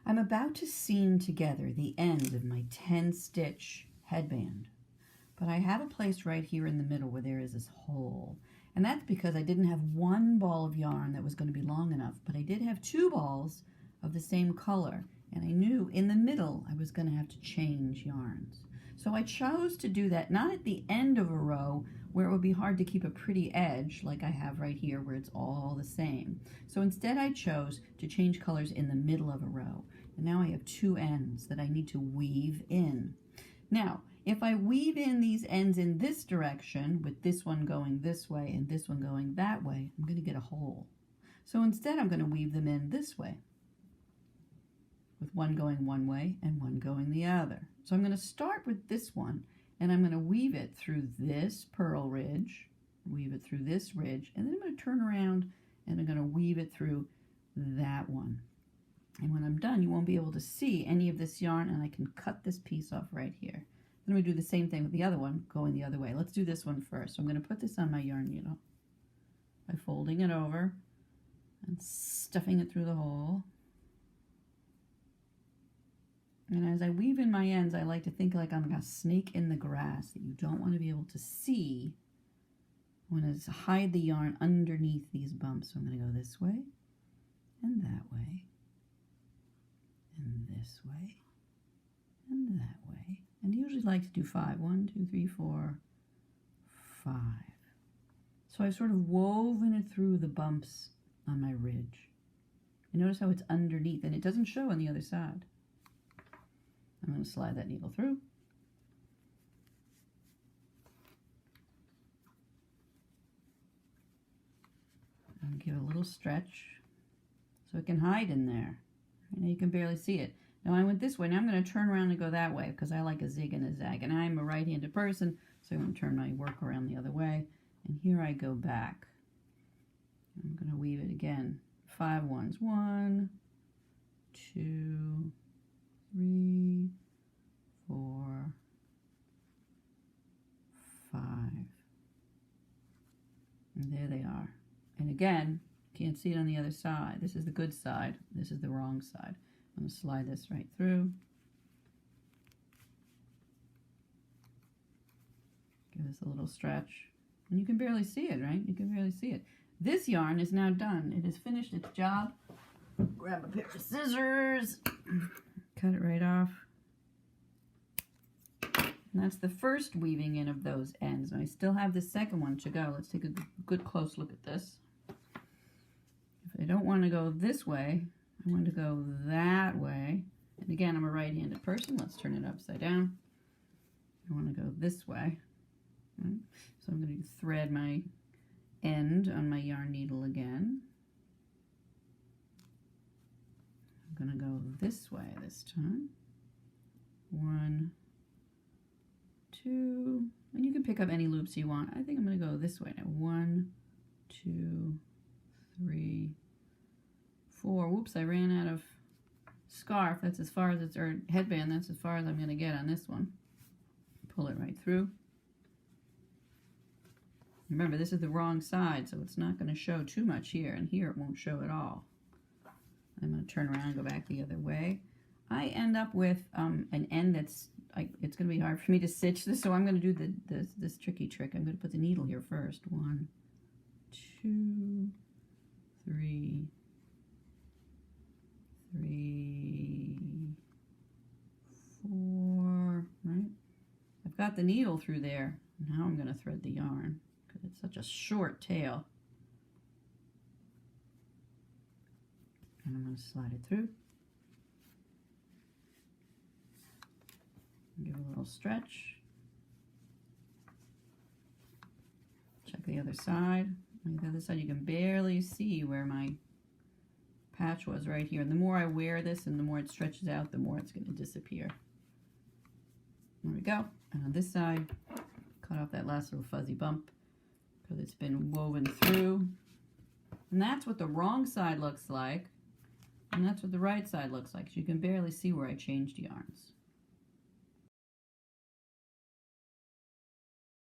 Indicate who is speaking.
Speaker 1: I'm about to seam together the end of my 10 stitch headband, but I have a place right here in the middle where there is this hole, and that's because I didn't have one ball of yarn that was going to be long enough, but I did have two balls of the same color, and I knew in the middle I was going to have to change yarns. So I chose to do that not at the end of a row where it would be hard to keep a pretty edge like I have right here where it's all the same. So instead I chose to change colors in the middle of a row. And now I have two ends that I need to weave in. Now, if I weave in these ends in this direction, with this one going this way and this one going that way, I'm going to get a hole. So instead I'm going to weave them in this way, with one going one way and one going the other. So I'm going to start with this one, and I'm going to weave it through this purl ridge, weave it through this ridge, and then I'm going to turn around and I'm going to weave it through that one. And when I'm done, you won't be able to see any of this yarn, and I can cut this piece off right here. Then we do the same thing with the other one, going the other way. Let's do this one first. So I'm going to put this on my yarn needle by folding it over and stuffing it through the hole. And as I weave in my ends, I like to think like I'm a snake in the grass that you don't want to be able to see. I want to hide the yarn underneath these bumps. So I'm going to go this way and that way and this way and that way. And I usually like to do 5. 1, 2, 3, 4, 5. So I've sort of woven it through the bumps on my ridge. And notice how it's underneath, and it doesn't show on the other side. I'm going to slide that needle through. And give it a little stretch so it can hide in there. Now you can barely see it. Now I went this way. Now I'm going to turn around and go that way because I like a zig and a zag. And I'm a right-handed person, so I'm going to turn my work around the other way. And here I go back. I'm going to weave it again. 5 ones. 1, 2, 3, 4, 5. And there they are. And again, can't see it on the other side. This is the good side. This is the wrong side. I'm going to slide this right through. Give this a little stretch. And you can barely see it, right? You can barely see it. This yarn is now done. It has finished its job. Grab a pair of scissors. Cut it right off. And that's the first weaving in of those ends. And I still have the second one to go. Let's take a good close look at this. If I don't want to go this way, I want to go that way. And again, I'm a right-handed person. Let's turn it upside down. I want to go this way. Right? So I'm going to thread my end on my yarn needle again. I'm going to go this way this time. 1, 2, and you can pick up any loops you want. I think I'm going to go this way now. 1, 2, 3, 4. Whoops, I ran out of scarf. That's as far as it's, or headband, that's as far as I'm going to get on this one. Pull it right through. Remember, this is the wrong side, so it's not going to show too much here, and here it won't show at all. I'm going to turn around and go back the other way. I end up with an end that's, it's going to be hard for me to stitch this, so I'm going to do this tricky trick. I'm going to put the needle here first. 1, 2, 3, 4, right? I've got the needle through there. Now I'm going to thread the yarn because it's such a short tail. And I'm going to slide it through. Give it a little stretch. Check the other side. On the other side, you can barely see where my patch was right here. And the more I wear this and the more it stretches out, the more it's going to disappear. There we go. And on this side, cut off that last little fuzzy bump because it's been woven through. And that's what the wrong side looks like. And that's what the right side looks like. So you can barely see where I changed yarns.